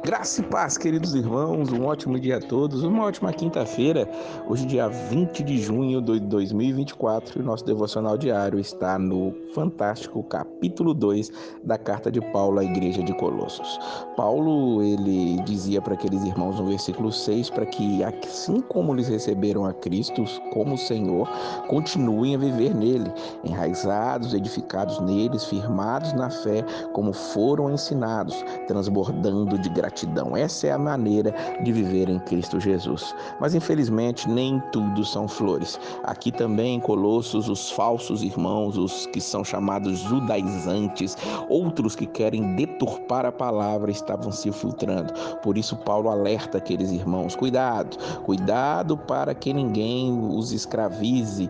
Graça e paz, queridos irmãos, um ótimo dia a todos, uma ótima quinta-feira, hoje dia 20 de junho de 2024, e o nosso devocional diário está no fantástico capítulo 2 da carta de Paulo à igreja de Colossos. Paulo, ele dizia para aqueles irmãos no versículo 6, para que assim como eles receberam a Cristo como Senhor, continuem a viver nele, enraizados, edificados neles, firmados na fé, como foram ensinados, transbordando de gratidão. Essa é a maneira de viver em Cristo Jesus. Mas infelizmente nem tudo são flores. Aqui também em Colossos, os falsos irmãos, os que são chamados judaizantes, outros que querem deturpar a palavra, estavam se filtrando. Por isso Paulo alerta aqueles irmãos: cuidado para que ninguém os escravize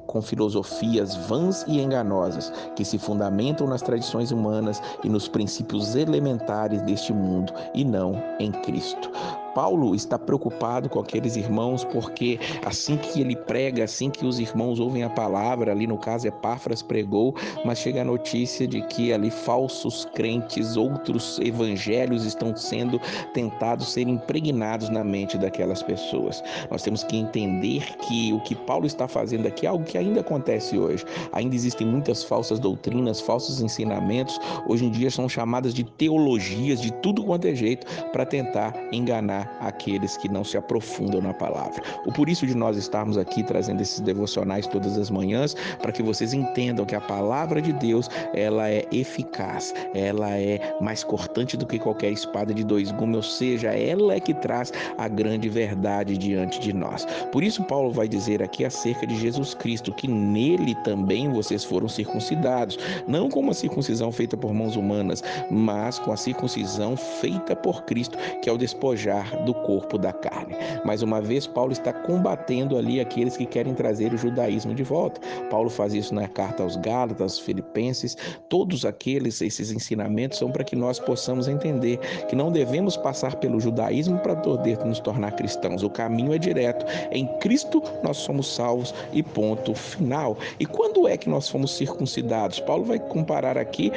com filosofias vãs e enganosas, que se fundamentam nas tradições humanas e nos princípios elementares deste mundo e não em Cristo. Paulo está preocupado com aqueles irmãos porque assim que ele prega, assim que os irmãos ouvem a palavra, ali no caso Epáfras pregou, mas chega a notícia de que ali falsos crentes, outros evangelhos estão sendo tentados ser impregnados na mente daquelas pessoas. Nós temos que entender que o que Paulo está fazendo aqui é algo que ainda acontece hoje. Ainda existem muitas falsas doutrinas, falsos ensinamentos, hoje em dia são chamadas de teologias de tudo quanto é jeito para tentar enganar aqueles que não se aprofundam na palavra. O por isso de nós estarmos aqui trazendo esses devocionais todas as manhãs, para que vocês entendam que a palavra de Deus, ela é eficaz, ela é mais cortante do que qualquer espada de dois gumes, ou seja, ela é que traz a grande verdade diante de nós. Por isso Paulo vai dizer aqui acerca de Jesus Cristo, que nele também vocês foram circuncidados, não com uma circuncisão feita por mãos humanas, mas com a circuncisão feita por Cristo, que é o despojar do corpo da carne. Mais uma vez, Paulo está combatendo ali aqueles que querem trazer o judaísmo de volta. Paulo faz isso na carta aos Gálatas, aos Filipenses. Todos esses ensinamentos são para que nós possamos entender que não devemos passar pelo judaísmo para poder nos tornar cristãos. O caminho é direto. Em Cristo nós somos salvos e ponto final. E quando é que nós fomos circuncidados? Paulo vai comparar aqui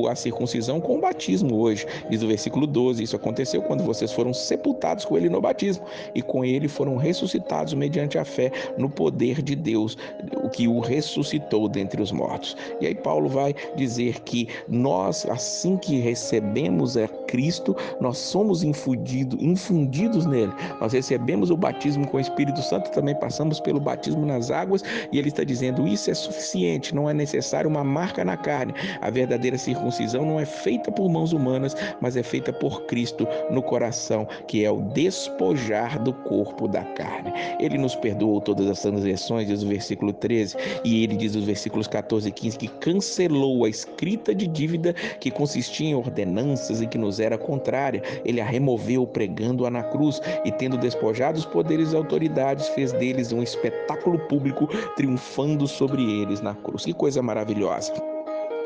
a circuncisão com o batismo hoje. Diz o versículo 12, isso aconteceu quando vocês foram sepultados com ele no batismo e com ele foram ressuscitados mediante a fé no poder de Deus, o que o ressuscitou dentre os mortos. E aí Paulo vai dizer que nós, assim que recebemos a Cristo, nós somos infundidos nele. Nós recebemos o batismo com o Espírito Santo, também passamos pelo batismo nas águas, e ele está dizendo: isso é suficiente, não é necessário uma marca na carne. A verdadeira circuncisão não é feita por mãos humanas, mas é feita por Cristo no coração, que é o despojar do corpo da carne. Ele nos perdoou todas as transgressões, diz o versículo 13, e ele diz os versículos 14 e 15 que cancelou a escrita de dívida que consistia em ordenanças e que nos era contrária. Ele a removeu pregando-a na cruz, e tendo despojado os poderes e autoridades, fez deles um espetáculo público, triunfando sobre eles na cruz. Que coisa maravilhosa!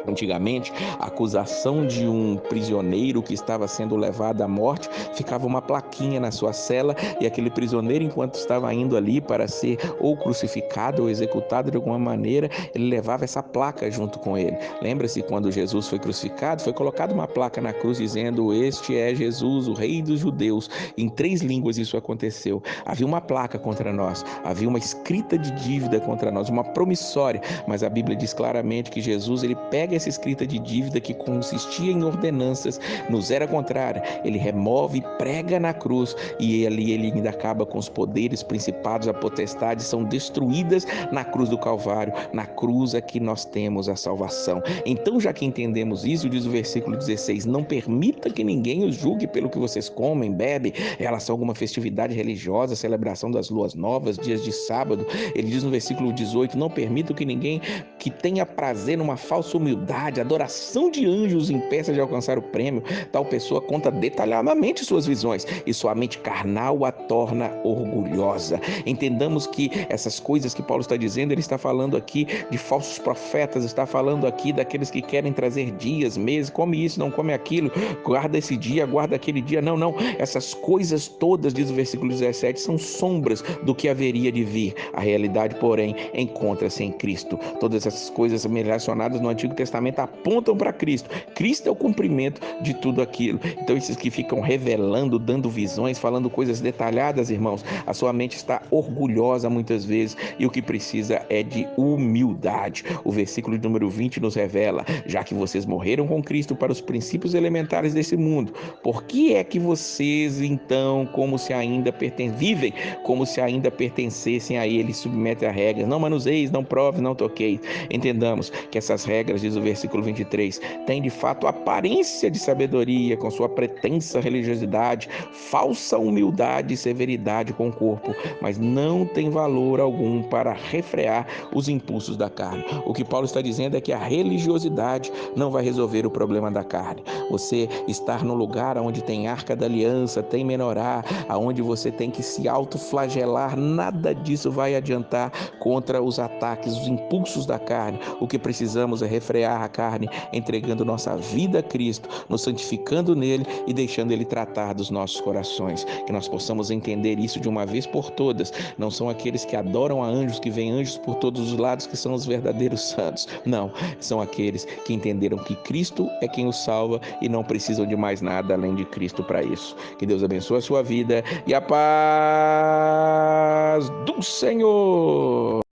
Antigamente, a acusação de um prisioneiro que estava sendo levado à morte, ficava uma plaquinha na sua cela, e aquele prisioneiro, enquanto estava indo ali para ser ou crucificado ou executado de alguma maneira, ele levava essa placa junto com ele. Lembra-se quando Jesus foi crucificado, foi colocada uma placa na cruz dizendo: este é Jesus, o Rei dos Judeus. Em 3 línguas isso aconteceu. Havia uma placa contra nós, havia uma escrita de dívida contra nós, uma promissória, mas a Bíblia diz claramente que Jesus, ele pega essa escrita de dívida que consistia em ordenanças, nos era contrária, ele remove, prega na cruz, e ali ele ainda acaba com os poderes, principados, a potestade são destruídas na cruz do Calvário. Na cruz é que nós temos a salvação. Então, já que entendemos isso, diz o versículo 16: não permita que ninguém os julgue pelo que vocês comem, bebem, em relação a alguma festividade religiosa, celebração das luas novas, dias de sábado. Ele diz no versículo 18: não permita que ninguém que tenha prazer numa falsa humildade, adoração de anjos, impeça de alcançar o prêmio. Tal pessoa conta detalhadamente suas visões, e sua mente carnal a torna orgulhosa. Entendamos que essas coisas que Paulo está dizendo, ele está falando aqui de falsos profetas, está falando aqui daqueles que querem trazer dias, meses, come isso, não come aquilo, guarda esse dia, guarda aquele dia. Não, essas coisas todas, diz o versículo 17, são sombras do que haveria de vir. A realidade, porém, encontra-se em Cristo. Todas essas coisas relacionadas no Antigo Testamento Testamento apontam para Cristo. Cristo é o cumprimento de tudo aquilo. Então, esses que ficam revelando, dando visões, falando coisas detalhadas, irmãos, a sua mente está orgulhosa muitas vezes e o que precisa é de humildade. O versículo de número 20 nos revela: já que vocês morreram com Cristo para os princípios elementares desse mundo, por que é que vocês então, vivem como se ainda pertencessem a ele, submetem a regras? Não manuseis, não prove, não toqueis. Entendamos que essas regras, diz o versículo 23, têm de fato aparência de sabedoria, com sua pretensa religiosidade, falsa humildade e severidade com o corpo, mas não tem valor algum para refrear os impulsos da carne. O que Paulo está dizendo é que a religiosidade não vai resolver o problema da carne. Você estar no lugar onde tem arca da aliança, tem menorá, aonde você tem que se autoflagelar, nada disso vai adiantar contra os ataques, os impulsos da carne. O que precisamos é refrear a carne, entregando nossa vida a Cristo, nos santificando nele e deixando ele tratar dos nossos corações. Que nós possamos entender isso de uma vez por todas. Não são aqueles que adoram a anjos, que veem anjos por todos os lados, que são os verdadeiros santos. Não, são aqueles que entenderam que Cristo é quem os salva e não precisam de mais nada além de Cristo para isso. Que Deus abençoe a sua vida e a paz do Senhor.